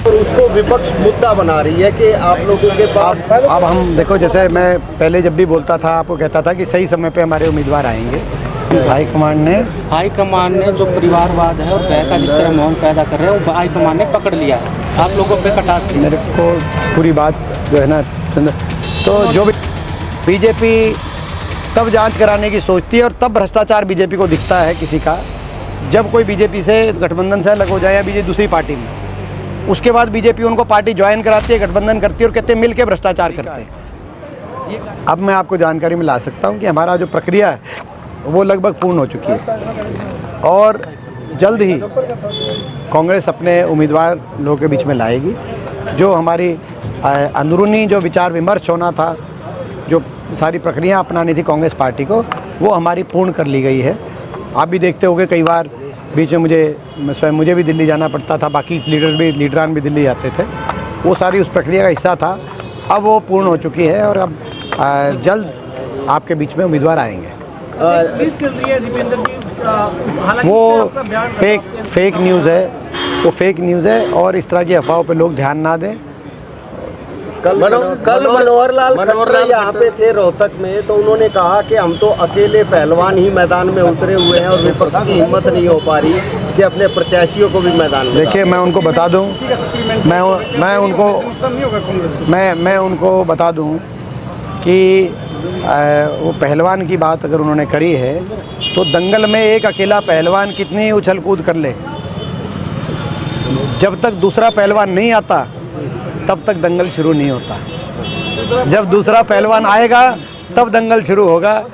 और उसको विपक्ष मुद्दा बना रही है कि आप लोगों के पास। अब हम देखो, जैसे मैं पहले जब भी बोलता था आपको कहता था कि सही समय पे हमारे उम्मीदवार आएंगे। हाईकमान ने जो परिवारवाद है और भय का जिस तरह माहौल पैदा कर रहे हैं वो हाईकमान ने पकड़ लिया है। आप लोगों पे कटास की मेरे को पूरी बात जो है ना, तो जो भी बीजेपी तब जांच कराने की सोचती है और तब भ्रष्टाचार बीजेपी को दिखता है किसी का, जब कोई बीजेपी से गठबंधन से अलग हो जाए या बीजेपी दूसरी पार्टी में, उसके बाद बीजेपी उनको पार्टी ज्वाइन कराती है, गठबंधन करती है और कहते हैं मिल के भ्रष्टाचार करते हैं। अब मैं आपको जानकारी में ला सकता हूं कि हमारा जो प्रक्रिया है वो लगभग पूर्ण हो चुकी है और जल्द ही कांग्रेस अपने उम्मीदवार लोगों के बीच में लाएगी। जो हमारी अंदरूनी जो विचार विमर्श होना था, जो सारी प्रक्रिया अपनानी थी कांग्रेस पार्टी को, वो हमारी पूर्ण कर ली गई है। आप भी देखते होंगे कई बार बीच में मुझे भी दिल्ली जाना पड़ता था, बाकी लीडरान भी दिल्ली जाते थे, वो सारी उस प्रक्रिया का हिस्सा था। अब वो पूर्ण हो चुकी है और अब जल्द आपके बीच में उम्मीदवार आएंगे। चल रही है दीपेंद्र जी, वो फेक न्यूज़ है, वो फेक न्यूज़ है और इस तरह की अफवाहों पे लोग ध्यान ना दें। कल मनोहर लाल खट्टर यहाँ पे थे रोहतक में, तो उन्होंने कहा कि हम तो अकेले पहलवान ही मैदान में उतरे हुए हैं और विपक्ष की हिम्मत नहीं हो पा रही कि अपने प्रत्याशियों को भी मैदान में। देखिए, मैं उनको बता दूं, मैं उनको बता दूं कि वो पहलवान की बात अगर उन्होंने करी है तो दंगल में एक अकेला पहलवान कितनी उछल कूद कर ले, जब तक दूसरा पहलवान नहीं आता तब तक दंगल शुरू नहीं होता। जब दूसरा पहलवान आएगा तब दंगल शुरू होगा।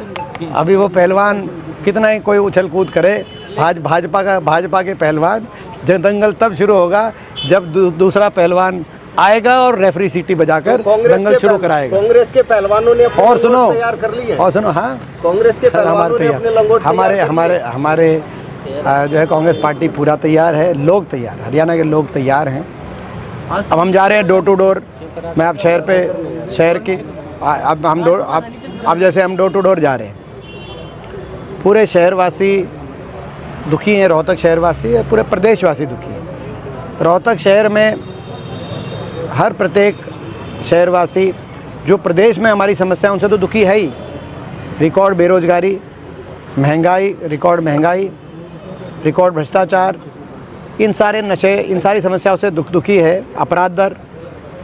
अभी वो पहलवान कितना ही कोई उछल कूद करे, भाजपा के पहलवान, जब दंगल तब शुरू होगा जब दूसरा पहलवान आएगा और रेफरी सीटी बजाकर दंगल शुरू कराएगा। कांग्रेस के पहलवानों ने अपने लंगोट तैयार कर ली है। और सुनो, हाँ, कांग्रेस के पहलवानों ने अपने लंगोट हमारे जो है कांग्रेस पार्टी पूरा तैयार है, लोग तैयार, हरियाणा के लोग तैयार हैं। अब हम जा रहे हैं डोर टू डोर। मैं अब शहर की अब जैसे हम डोर टू डोर जा रहे हैं, पूरे शहरवासी दुखी हैं, रोहतक शहरवासी और पूरे प्रदेशवासी दुखी हैं। रोहतक शहर में हर प्रत्येक शहरवासी जो प्रदेश में हमारी समस्या उनसे तो दुखी है ही। रिकॉर्ड बेरोजगारी, महंगाई, रिकॉर्ड महंगाई, रिकॉर्ड भ्रष्टाचार, इन सारे नशे, इन सारी समस्याओं से दुखी है। अपराध दर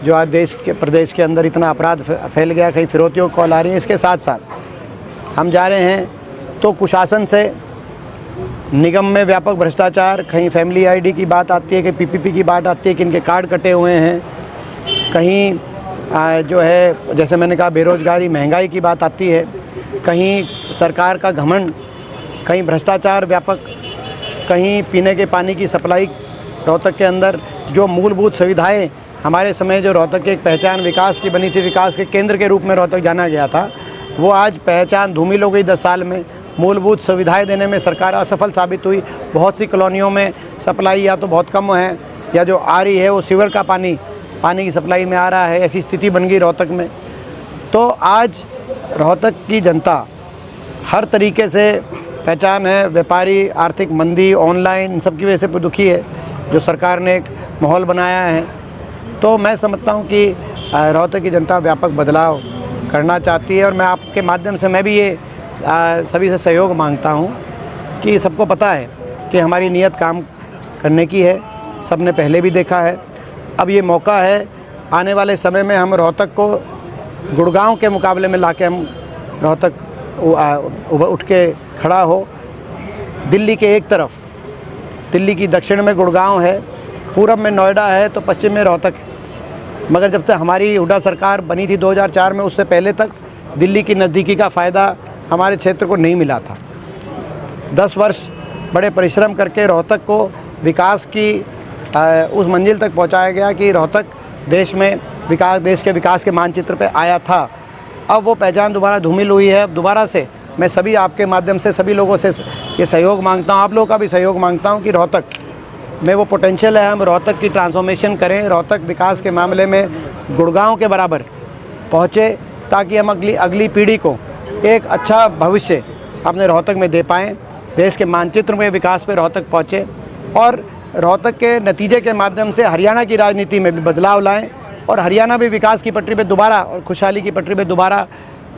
जो आज प्रदेश के अंदर इतना अपराध फैल गया, कहीं फिरौतियों को कॉल आ रही है। इसके साथ साथ हम जा रहे हैं तो कुशासन से निगम में व्यापक भ्रष्टाचार, कहीं फैमिली आईडी की बात आती है, कहीं पीपीपी की बात आती है कि इनके कार्ड कटे हुए हैं, कहीं जो है जैसे मैंने कहा बेरोजगारी, महंगाई की बात आती है, कहीं सरकार का घमंड, कहीं भ्रष्टाचार व्यापक, कहीं पीने के पानी की सप्लाई। रोहतक के अंदर जो मूलभूत सुविधाएं हमारे समय जो रोहतक की एक पहचान विकास की बनी थी, विकास के केंद्र के रूप में रोहतक जाना गया था, वो आज पहचान धूमिल हो गई। 10 साल में मूलभूत सुविधाएं देने में सरकार असफल साबित हुई। बहुत सी कॉलोनियों में सप्लाई या तो बहुत कम है या जो आ रही है वो सीवर का पानी की सप्लाई में आ रहा है। ऐसी स्थिति बन गई रोहतक में। तो आज रोहतक की जनता हर तरीके से पहचान है, व्यापारी, आर्थिक मंदी, ऑनलाइन, इन सब की वजह से दुखी है, जो सरकार ने एक माहौल बनाया है। तो मैं समझता हूँ कि रोहतक की जनता व्यापक बदलाव करना चाहती है और मैं आपके माध्यम से मैं भी ये सभी से सहयोग मांगता हूँ कि सबको पता है कि हमारी नीयत काम करने की है, सब ने पहले भी देखा है। अब ये मौका है, आने वाले समय में हम रोहतक को गुड़गांव के मुकाबले में लाके हम रोहतक उठ के खड़ा हो। दिल्ली के एक तरफ, दिल्ली की दक्षिण में गुड़गांव है, पूरब में नोएडा है, तो पश्चिम में रोहतक है। मगर जब तक हमारी हुड्डा सरकार बनी थी 2004 में, उससे पहले तक दिल्ली की नज़दीकी का फ़ायदा हमारे क्षेत्र को नहीं मिला था। 10 वर्ष बड़े परिश्रम करके रोहतक को विकास की उस मंजिल तक पहुंचाया गया कि रोहतक देश के विकास के मानचित्र पे आया था। अब वो पहचान दोबारा धूमिल हुई है। अब दोबारा से मैं सभी आपके माध्यम से सभी लोगों से ये सहयोग मांगता हूँ, आप लोगों का भी सहयोग मांगता हूँ कि रोहतक में वो पोटेंशियल है, हम रोहतक की ट्रांसफॉर्मेशन करें, रोहतक विकास के मामले में गुड़गांव के बराबर पहुँचे, ताकि हम अगली पीढ़ी को एक अच्छा भविष्य अपने रोहतक में दे पाएँ, देश के मानचित्र में विकास पे रोहतक पहुँचे और रोहतक के नतीजे के माध्यम से हरियाणा की राजनीति में भी बदलाव लाएं और हरियाणा भी विकास की पटरी पे दोबारा और खुशहाली की पटरी पे दोबारा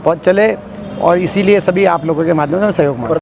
चले, और इसीलिए सभी आप लोगों के माध्यम से सहयोग मांगें।